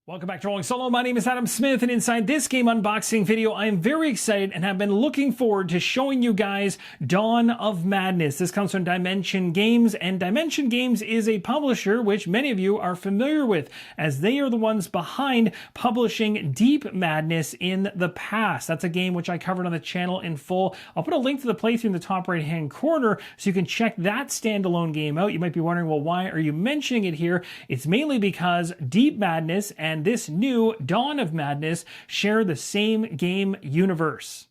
Welcome back to Rolling Solo. My name is Adam Smith, and inside this game unboxing video, I am very excited and have been looking forward to showing you guys Dawn of Madness. This comes from Diemension Games, and Diemension Games is a publisher which many of you are familiar with, as they are the ones behind publishing Deep Madness in the past. That's a game which I covered on the channel in full. I'll put a link to the playthrough in the top right-hand corner so you can check that standalone game out. You might be wondering, well, why are you mentioning it here? It's mainly because Deep Madness and this new Dawn of Madness share the same game universe.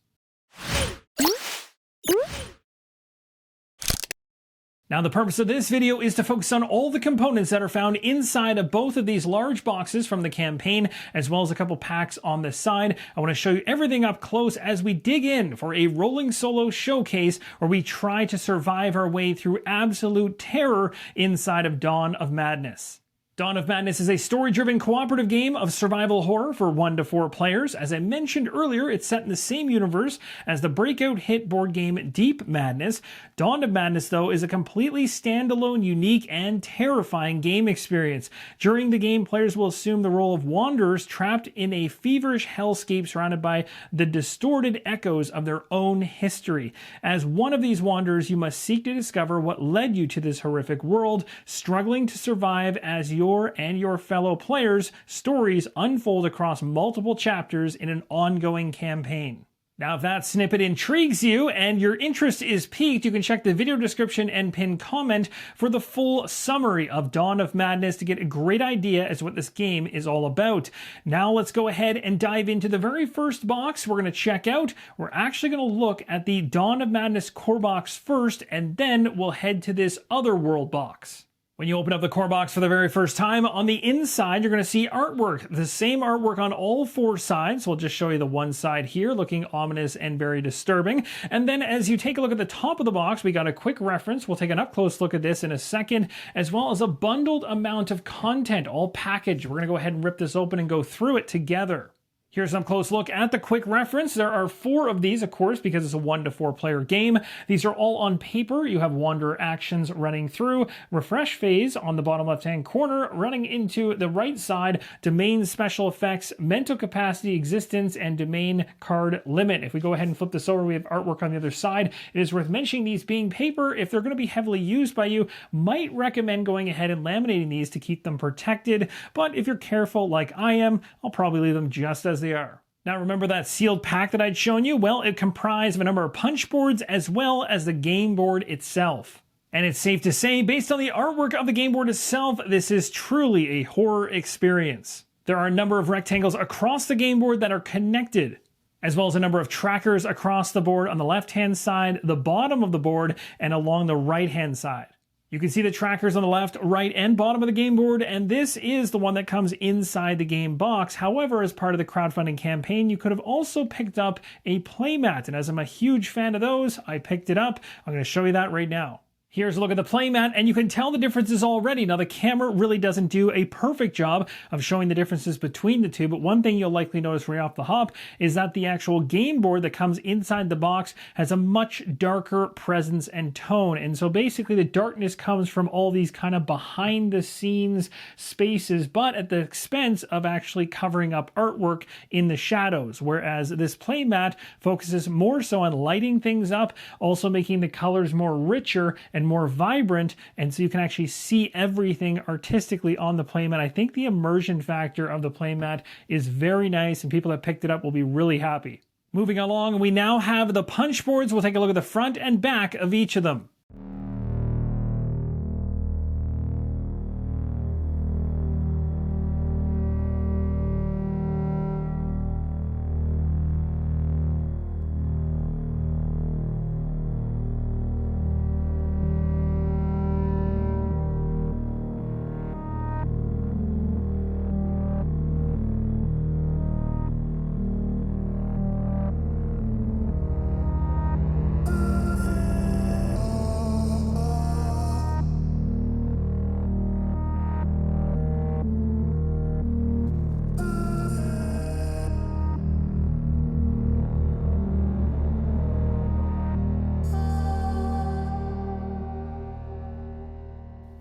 Now, the purpose of this video is to focus on all the components that are found inside of both of these large boxes from the campaign, as well as a couple packs on the side. I want to show you everything up close as we dig in for a Rolling Solo showcase where we try to survive our way through absolute terror inside of Dawn of Madness. Dawn of Madness is a story-driven cooperative game of survival horror for 1 to 4 players. As I mentioned earlier, it's set in the same universe as the breakout hit board game Deep Madness. Dawn of Madness, though, is a completely standalone, unique, and terrifying game experience. During the game, players will assume the role of wanderers trapped in a feverish hellscape surrounded by the distorted echoes of their own history. As one of these wanderers, you must seek to discover what led you to this horrific world, struggling to survive as your and your fellow players' stories unfold across multiple chapters in an ongoing campaign. Now, if that snippet intrigues you and your interest is piqued, you can check the video description and pinned comment for the full summary of Dawn of Madness to get a great idea as to what this game is all about. Now, let's go ahead and dive into the very first box we're going to check out. We're actually going to look at the Dawn of Madness core box first, and then we'll head to this other world box. When you open up the core box for the very first time, on the inside, you're going to see artwork. The same artwork on all 4 sides. We'll just show you the one side here, looking ominous and very disturbing. And then as you take a look at the top of the box, we got a quick reference. We'll take an up-close look at this in a second, as well as a bundled amount of content, all packaged. We're going to go ahead and rip this open and go through it together. Here's some close look at the quick reference. There are 4 of these, of course, because it's a 1 to 4 player game. These are all on paper. You have Wanderer actions running through, refresh phase on the bottom left-hand corner, running into the right side, domain special effects, mental capacity, existence, and domain card limit. If we go ahead and flip this over, we have artwork on the other side. It is worth mentioning these being paper, if they're going to be heavily used by you, might recommend going ahead and laminating these to keep them protected. But if you're careful like I am, I'll probably leave them just as they are. Now, remember that sealed pack that I'd shown you? Well, it comprised of a number of punch boards as well as the game board itself. And it's safe to say, based on the artwork of the game board itself, this is truly a horror experience. There are a number of rectangles across the game board that are connected, as well as a number of trackers across the board on the left-hand side, the bottom of the board, and along the right-hand side. You can see the trackers on the left, right, and bottom of the game board, and this is the one that comes inside the game box. However, as part of the crowdfunding campaign, you could have also picked up a playmat, and as I'm a huge fan of those, I picked it up. I'm going to show you that right now. Here's a look at the playmat, and you can tell the differences already. Now, the camera really doesn't do a perfect job of showing the differences between the two, but one thing you'll likely notice right off the hop is that the actual game board that comes inside the box has a much darker presence and tone. And so basically the darkness comes from all these kind of behind the scenes spaces, but at the expense of actually covering up artwork in the shadows. Whereas this playmat focuses more so on lighting things up, also making the colors more richer and more vibrant, and so you can actually see everything artistically on the playmat. I think the immersion factor of the playmat is very nice, and people that picked it up will be really happy. Moving along, we now have the punch boards. We'll take a look at the front and back of each of them.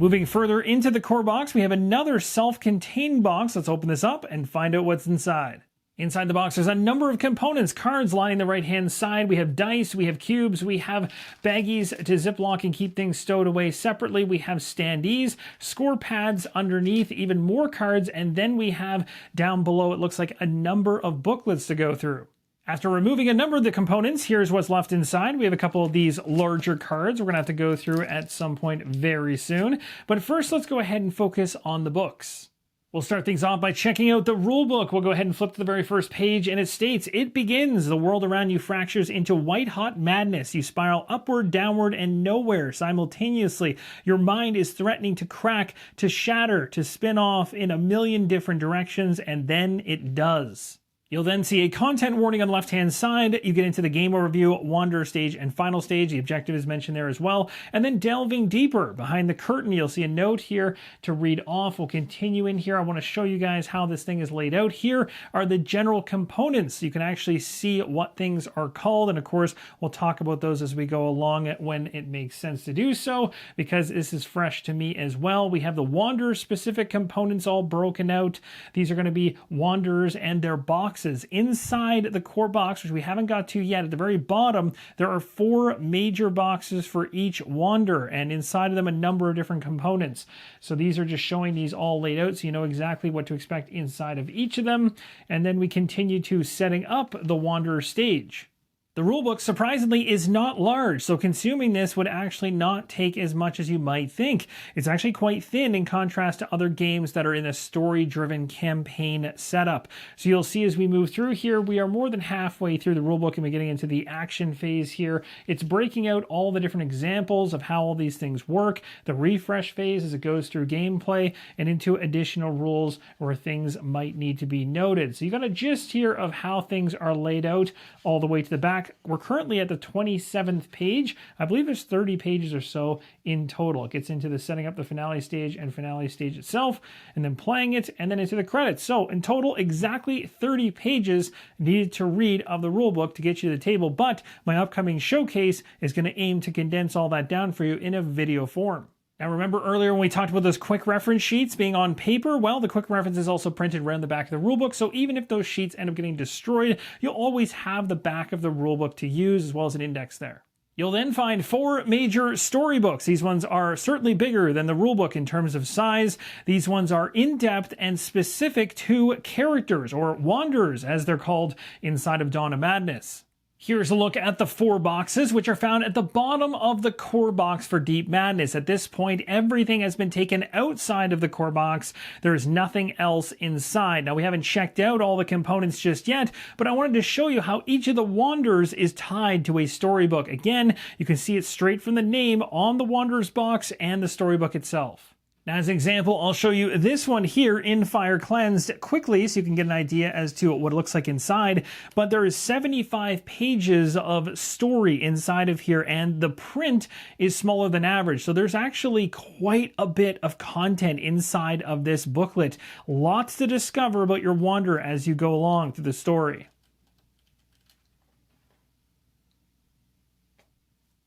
Moving further into the core box, we have another self-contained box. Let's open this up and find out what's inside. Inside the box, there's a number of components, cards lining the right-hand side. We have dice, we have cubes, we have baggies to ziplock and keep things stowed away separately. We have standees, score pads underneath, even more cards, and then we have down below, it looks like a number of booklets to go through. After removing a number of the components, here's what's left inside. We have a couple of these larger cards we're going to have to go through at some point very soon. But first, let's go ahead and focus on the books. We'll start things off by checking out the rulebook. We'll go ahead and flip to the very first page, and it states, "It begins. The world around you fractures into white-hot madness. You spiral upward, downward, and nowhere simultaneously. Your mind is threatening to crack, to shatter, to spin off in a million different directions, and then it does." You'll then see a content warning on the left-hand side. You get into the game overview, Wanderer stage, and final stage. The objective is mentioned there as well. And then delving deeper behind the curtain, you'll see a note here to read off. We'll continue in here. I want to show you guys how this thing is laid out. Here are the general components. You can actually see what things are called. And of course, we'll talk about those as we go along when it makes sense to do so, because this is fresh to me as well. We have the Wanderer-specific components all broken out. These are going to be Wanderers and their boxes. Inside the core box, which we haven't got to yet, at the very bottom, there are 4 major boxes for each Wanderer, and inside of them a number of different components. So these are just showing these all laid out so you know exactly what to expect inside of each of them. And then we continue to setting up the Wanderer stage. The rulebook, surprisingly, is not large, so consuming this would actually not take as much as you might think. It's actually quite thin in contrast to other games that are in a story-driven campaign setup. So you'll see as we move through here, we are more than halfway through the rulebook and we're getting into the action phase here. It's breaking out all the different examples of how all these things work, the refresh phase as it goes through gameplay, and into additional rules where things might need to be noted. So you got a gist here of how things are laid out all the way to the back. We're currently at the 27th page. I believe there's 30 pages or so in total. It gets into the setting up the finale stage and finale stage itself, and then playing it, and then into the credits. So in total, exactly 30 pages needed to read of the rulebook to get you to the table, but my upcoming showcase is going to aim to condense all that down for you in a video form. Now remember earlier when we talked about those quick reference sheets being on paper? Well, the quick reference is also printed around the back of the rulebook, so even if those sheets end up getting destroyed, you'll always have the back of the rulebook to use as well as an index there. You'll then find 4 major storybooks. These ones are certainly bigger than the rulebook in terms of size. These ones are in-depth and specific to characters, or wanderers as they're called inside of Dawn of Madness. Here's a look at the 4 boxes, which are found at the bottom of the core box for Deep Madness. At this point, everything has been taken outside of the core box. There's nothing else inside. Now, we haven't checked out all the components just yet, but I wanted to show you how each of the Wanderers is tied to a storybook. Again, you can see it straight from the name on the Wanderers box and the storybook itself. Now, as an example, I'll show you this one here in Fire Cleansed quickly so you can get an idea as to what it looks like inside. But there is 75 pages of story inside of here, and the print is smaller than average. So there's actually quite a bit of content inside of this booklet. Lots to discover about your Wanderer as you go along through the story.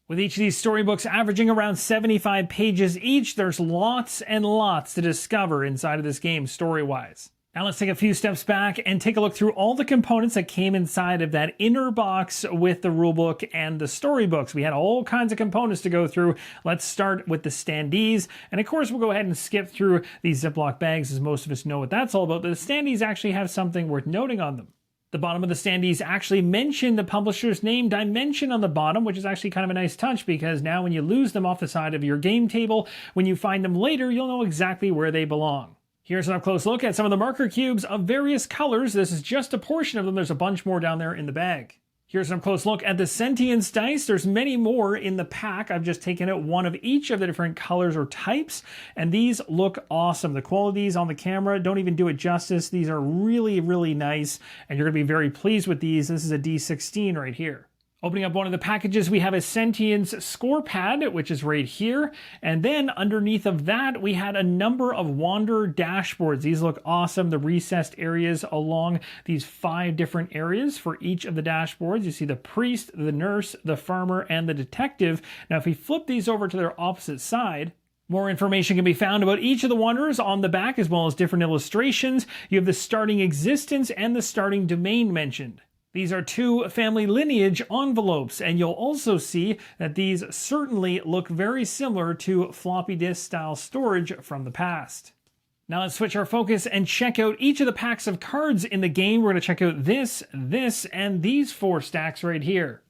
With each of these storybooks averaging around 75 pages each, there's lots and lots to discover inside of this game story-wise. Now let's take a few steps back and take a look through all the components that came inside of that inner box with the rulebook and the storybooks. We had all kinds of components to go through. Let's start with the standees. And of course, we'll go ahead and skip through these Ziploc bags as most of us know what that's all about. But the standees actually have something worth noting on them. The bottom of the standees actually mention the publisher's name, Diemension, on the bottom, which is actually kind of a nice touch because now when you lose them off the side of your game table, when you find them later, you'll know exactly where they belong. Here's an up-close look at some of the marker cubes of various colors. This is just a portion of them. There's a bunch more down there in the bag. Here's an up-close look at the Sentience dice. There's many more in the pack. I've just taken out one of each of the different colors or types, and these look awesome. The qualities on the camera don't even do it justice. These are really, really nice, and you're going to be very pleased with these. This is a D16 right here. Opening up one of the packages, we have a Sentience score pad, which is right here. And then underneath of that, we had a number of Wanderer dashboards. These look awesome. The recessed areas along these 5 different areas for each of the dashboards. You see the priest, the nurse, the farmer, and the detective. Now, if we flip these over to their opposite side, More information can be found about each of the wanderers on the back, as well as different illustrations. You have the starting existence and the starting domain mentioned. These are 2 family lineage envelopes, and you'll also see that these certainly look very similar to floppy disk style storage from the past. Now let's switch our focus and check out each of the packs of cards in the game. We're going to check out this, and these 4 stacks right here.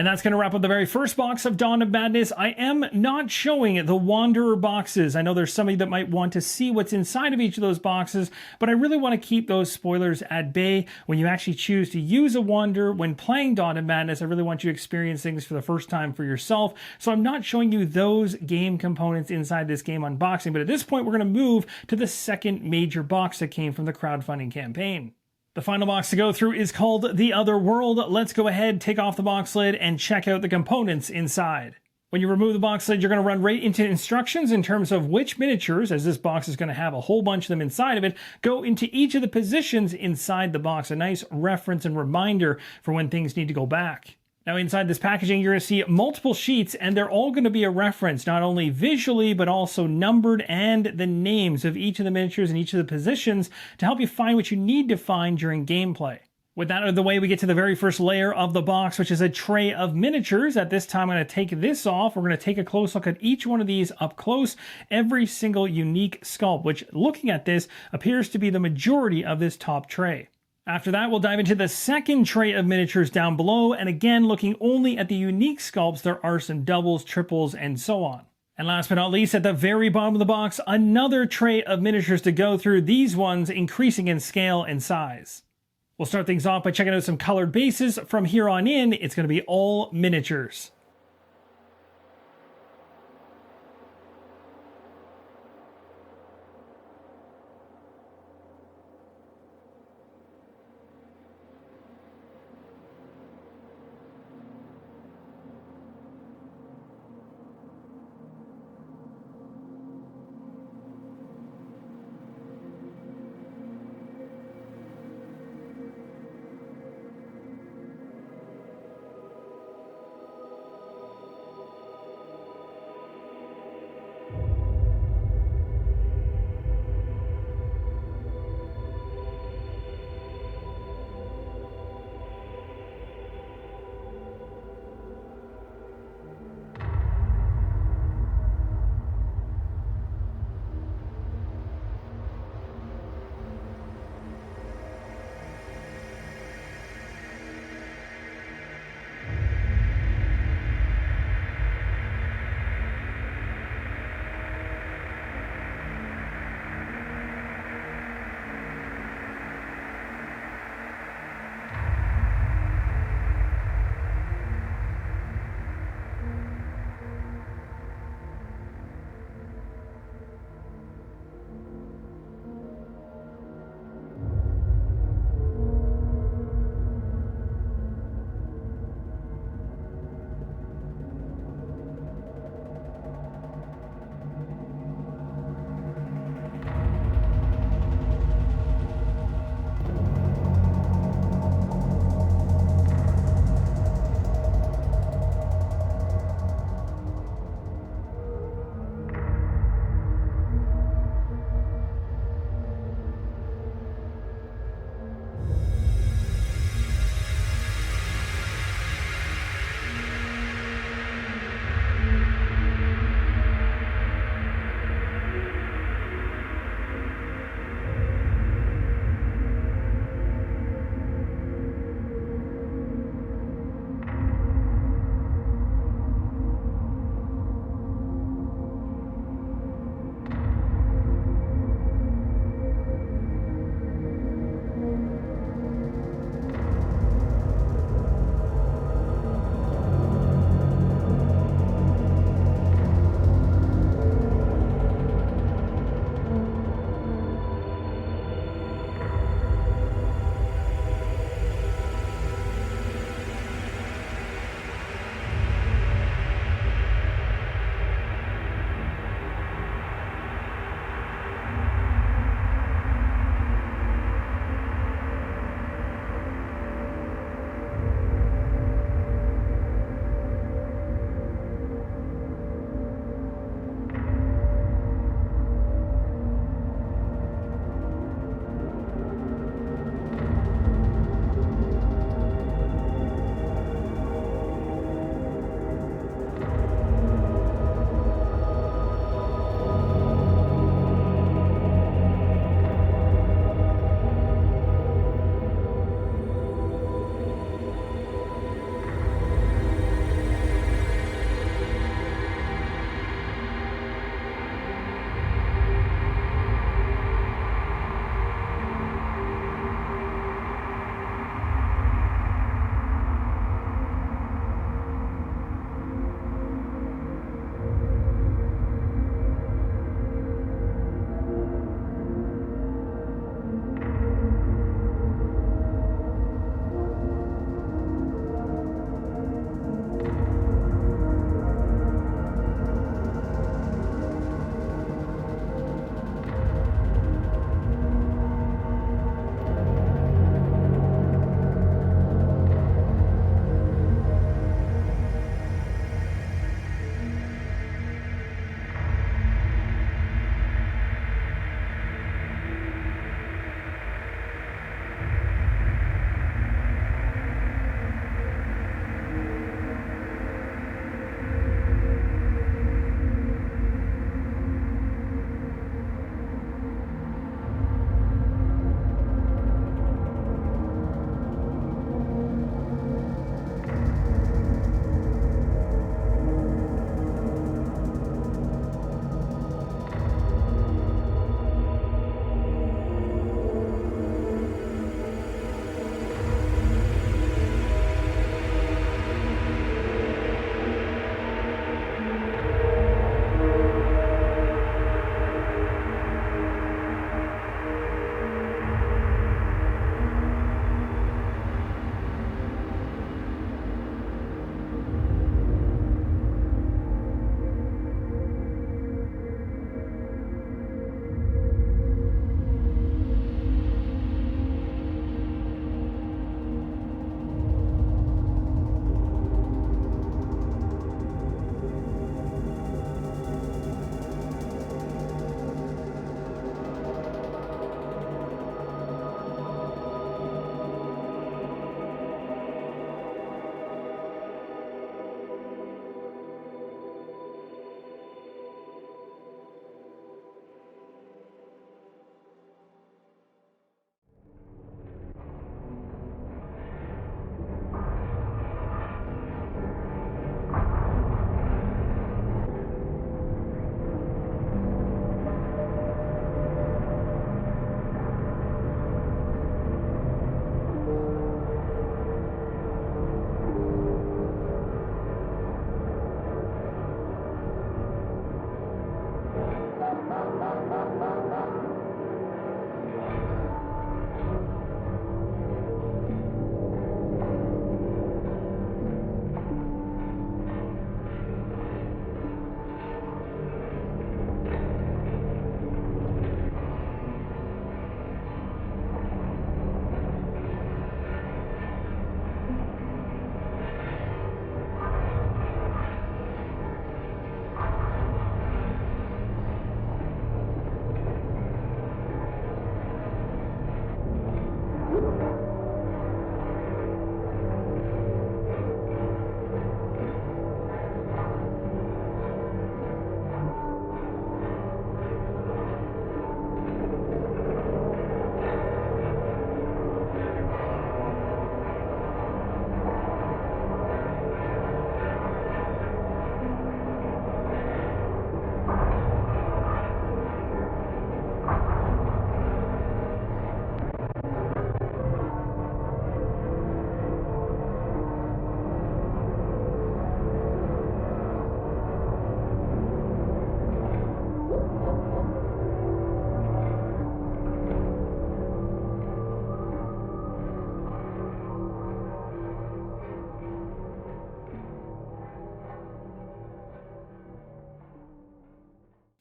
And that's going to wrap up the very first box of Dawn of Madness. I am not showing the Wanderer boxes. I know there's somebody that might want to see what's inside of each of those boxes, but I really want to keep those spoilers at bay. When you actually choose to use a Wanderer when playing Dawn of Madness, I really want you to experience things for the first time for yourself. So I'm not showing you those game components inside this game unboxing, but at this point we're going to move to the second major box that came from the crowdfunding campaign. The final box to go through is called The Other World. Let's go ahead, take off the box lid, and check out the components inside. When you remove the box lid, you're going to run right into instructions in terms of which miniatures, as this box is going to have a whole bunch of them inside of it, go into each of the positions inside the box. A nice reference and reminder for when things need to go back. Now inside this packaging, you're going to see multiple sheets, and they're all going to be a reference, not only visually, but also numbered, and the names of each of the miniatures and each of the positions to help you find what you need to find during gameplay. With that out of the way, we get to the very first layer of the box, which is a tray of miniatures. At this time, I'm going to take this off. We're going to take a close look at each one of these up close, every single unique sculpt, which, looking at this, appears to be the majority of this top tray. After that, we'll dive into the second tray of miniatures down below, and again, looking only at the unique sculpts, there are some doubles, triples, and so on. And last but not least, at the very bottom of the box, another tray of miniatures to go through, these ones increasing in scale and size. We'll start things off by checking out some colored bases. From here on in, it's going to be all miniatures.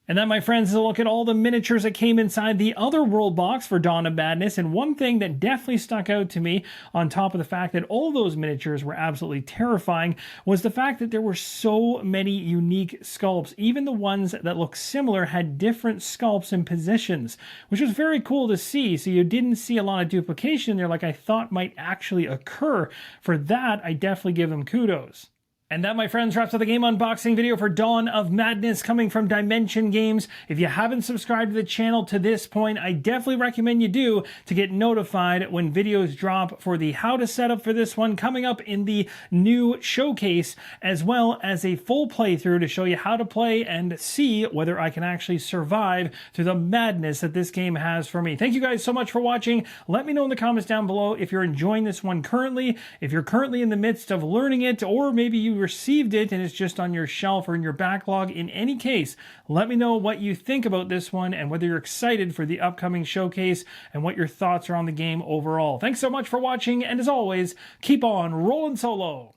And that, my friends, is a look at all the miniatures that came inside the other World Box for Dawn of Madness. And one thing that definitely stuck out to me, on top of the fact that all those miniatures were absolutely terrifying, was the fact that there were so many unique sculpts. Even the ones that looked similar had different sculpts and positions, which was very cool to see. So you didn't see a lot of duplication there like I thought might actually occur. For that, I definitely give them kudos. And that, my friends, wraps up the game unboxing video for Dawn of Madness coming from Diemension Games. If you haven't subscribed to the channel to this point, I definitely recommend you do to get notified when videos drop for the how to set up for this one coming up in the new showcase, as well as a full playthrough to show you how to play and see whether I can actually survive through the madness that this game has for me. Thank you guys so much for watching. Let me know in the comments down below if you're enjoying this one currently, if you're currently in the midst of learning it, or maybe you received it and it's just on your shelf or in your backlog. In any case, let me know what you think about this one and whether you're excited for the upcoming showcase and what your thoughts are on the game overall. Thanks so much for watching, and as always, keep on rolling solo.